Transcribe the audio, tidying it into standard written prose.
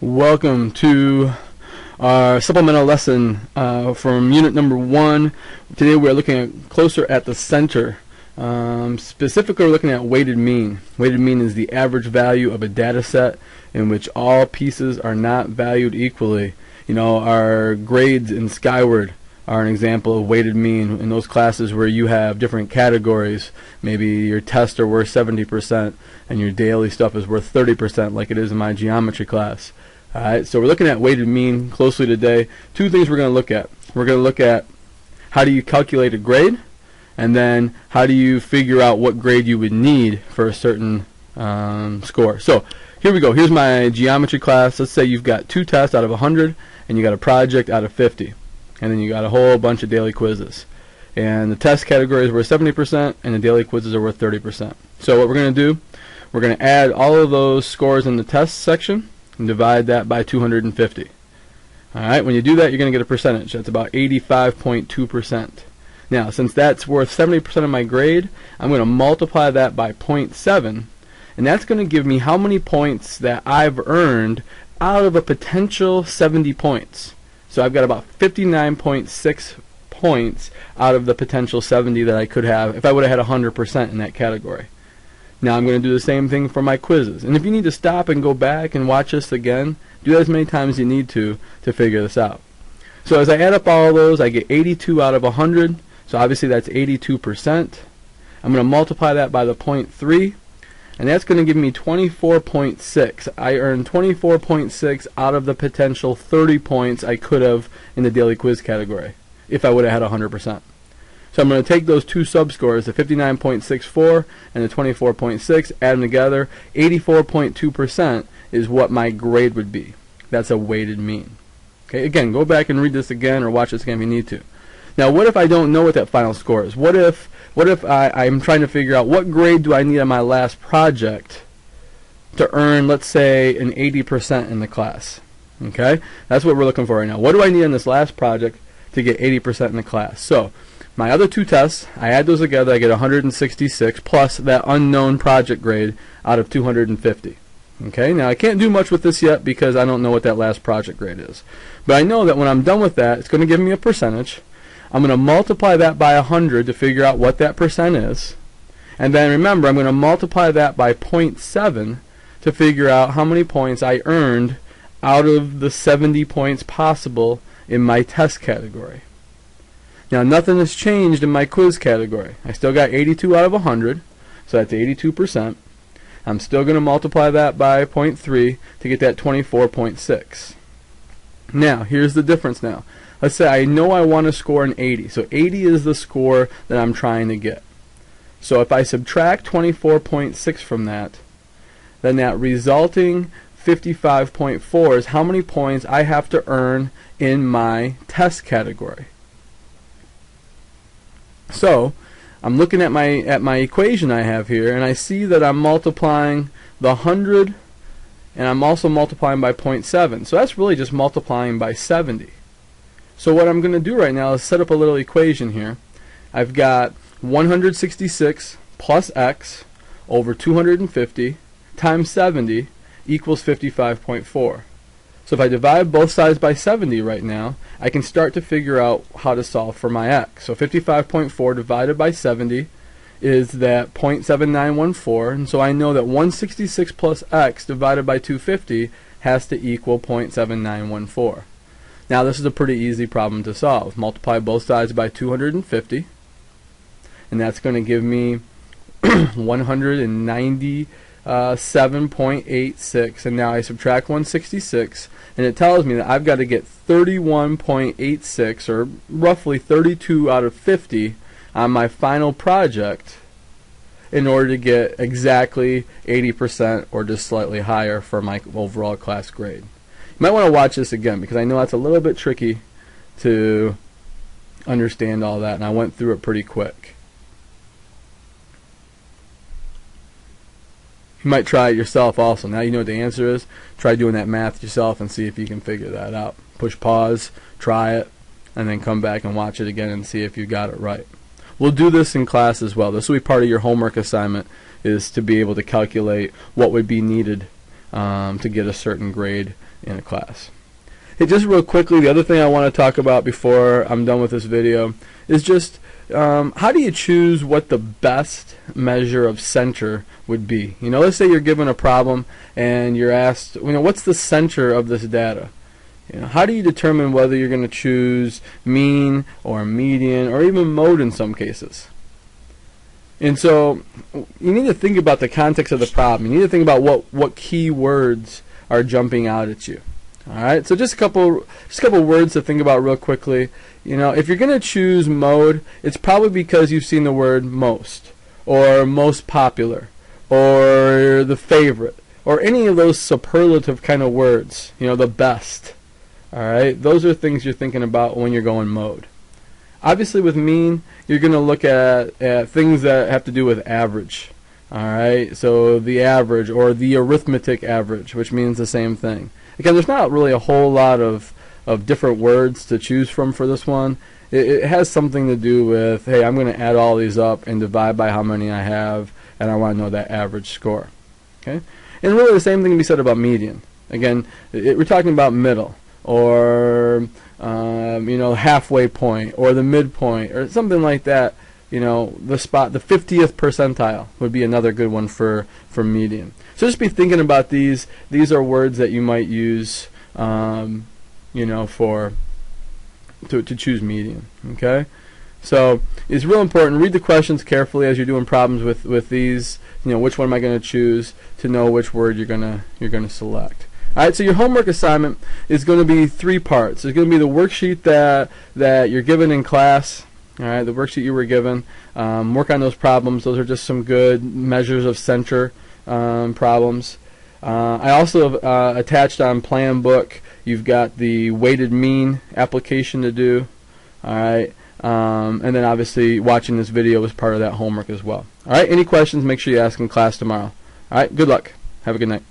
Welcome to our supplemental lesson from unit number 1. Today we're looking closer at the center. Specifically, we're looking at weighted mean. Weighted mean is the average value of a data set in which all pieces are not valued equally. You know, our grades in Skyward are an example of weighted mean in those classes where you have different categories. Maybe your tests are worth 70% and your daily stuff is worth 30%, like it is in my geometry class. Alright, so we're looking at weighted mean closely today. Two things we're going to look at. We're going to look at how do you calculate a grade, and then how do you figure out what grade you would need for a certain score. So here we go. Here's my geometry class. Let's say you've got 2 tests out of 100 and you got a project out of 50. And then you got a whole bunch of daily quizzes. And the test categories were 70% and the daily quizzes are worth 30%. So what we're going to do, we're going to add all of those scores in the test section and divide that by 250. Alright, when you do that, you're going to get a percentage. That's about 85.2%. Now, since that's worth 70% of my grade, I'm going to multiply that by 0.7, and that's going to give me how many points that I've earned out of a potential 70 points. So I've got about 59.6 points out of the potential 70 that I could have if I would have had 100% in that category. Now I'm going to do the same thing for my quizzes. And if you need to stop and go back and watch this again, do that as many times as you need to figure this out. So as I add up all of those, I get 82 out of 100. So obviously that's 82%. I'm going to multiply that by the 0.3. And that's going to give me 24.6. I earned 24.6 out of the potential 30 points I could have in the daily quiz category if I would have had 100%. So I'm going to take those two subscores, the 59.64 and the 24.6, add them together. 84.2% is what my grade would be. That's a weighted mean. Okay, again, go back and read this again or watch this again if you need to. Now, what if I don't know what that final score is? What if I'm trying to figure out what grade do I need on my last project to earn, let's say, an 80% in the class? Okay, that's what we're looking for right now. What do I need on this last project to get 80% in the class? So my other 2 tests, I add those together, I get 166 plus that unknown project grade out of 250. Okay, now I can't do much with this yet because I don't know what that last project grade is. But I know that when I'm done with that, it's going to give me a percentage. I'm going to multiply that by 100 to figure out what that percent is. And then remember, I'm going to multiply that by 0.7 to figure out how many points I earned out of the 70 points possible in my test category. Now, nothing has changed in my quiz category. I still got 82 out of 100, so that's 82%. I'm still going to multiply that by 0.3 to get that 24.6. Now, here's the difference now. Let's say I know I want to score an 80. So 80 is the score that I'm trying to get. So if I subtract 24.6 from that, then that resulting 55.4 is how many points I have to earn in my test category. So I'm looking at my equation I have here, and I see that I'm multiplying the 100 and I'm also multiplying by 0.7. So that's really just multiplying by 70. So what I'm going to do right now is set up a little equation here. I've got 166 plus x over 250 times 70 equals 55.4. So if I divide both sides by 70 right now, I can start to figure out how to solve for my x. So 55.4 divided by 70 is that 0.7914, and so I know that 166 plus x divided by 250 has to equal 0.7914. Now this is a pretty easy problem to solve. Multiply both sides by 250, and that's going to give me 197.86, and now I subtract 166, and it tells me that I've got to get 31.86, or roughly 32 out of 50 on my final project in order to get exactly 80% or just slightly higher for my overall class grade. You might want to watch this again because I know that's a little bit tricky to understand all that, and I went through it pretty quick. You might try it yourself also. Now you know what the answer is. Try doing that math yourself and see if you can figure that out. Push pause, try it, and then come back and watch it again and see if you got it right. We'll do this in class as well. This will be part of your homework assignment, is to be able to calculate what would be needed to get a certain grade in a class. Hey, just real quickly, the other thing I want to talk about before I'm done with this video is just how do you choose what the best measure of center would be? You know, let's say you're given a problem and you're asked, you know, what's the center of this data? You know, how do you determine whether you're going to choose mean or median or even mode in some cases? And so you need to think about the context of the problem. You need to think about what key words are jumping out at you. All right, so just a couple words to think about real quickly. You know, if you're going to choose mode, it's probably because you've seen the word most, or most popular, or the favorite, or any of those superlative kind of words. You know, the best. All right, those are things you're thinking about when you're going mode. Obviously, with mean, you're going to look at things that have to do with average. All right, so the average or the arithmetic average, which means the same thing. Again, there's not really a whole lot of different words to choose from for this one. It has something to do with, hey, I'm going to add all these up and divide by how many I have, and I want to know that average score. Okay, and really the same thing can be said about median. Again, we're talking about middle, or you know, halfway point, or the midpoint, or something like that. You know, the 50th percentile would be another good one for median. So just be thinking about these. These are words that you might use, you know, to choose median. Okay, so it's real important. Read the questions carefully as you're doing problems with these. You know, which one am I going to choose to know which word you're gonna select. All right, so your homework assignment is going to be 3 parts. There's going to be the worksheet that you're given in class. All right, the worksheet you were given. Work on those problems. Those are just some good measures of center problems. I also have attached on plan book, you've got the weighted mean application to do. All right, and then obviously watching this video is part of that homework as well. All right, any questions, make sure you ask in class tomorrow. All right, good luck. Have a good night.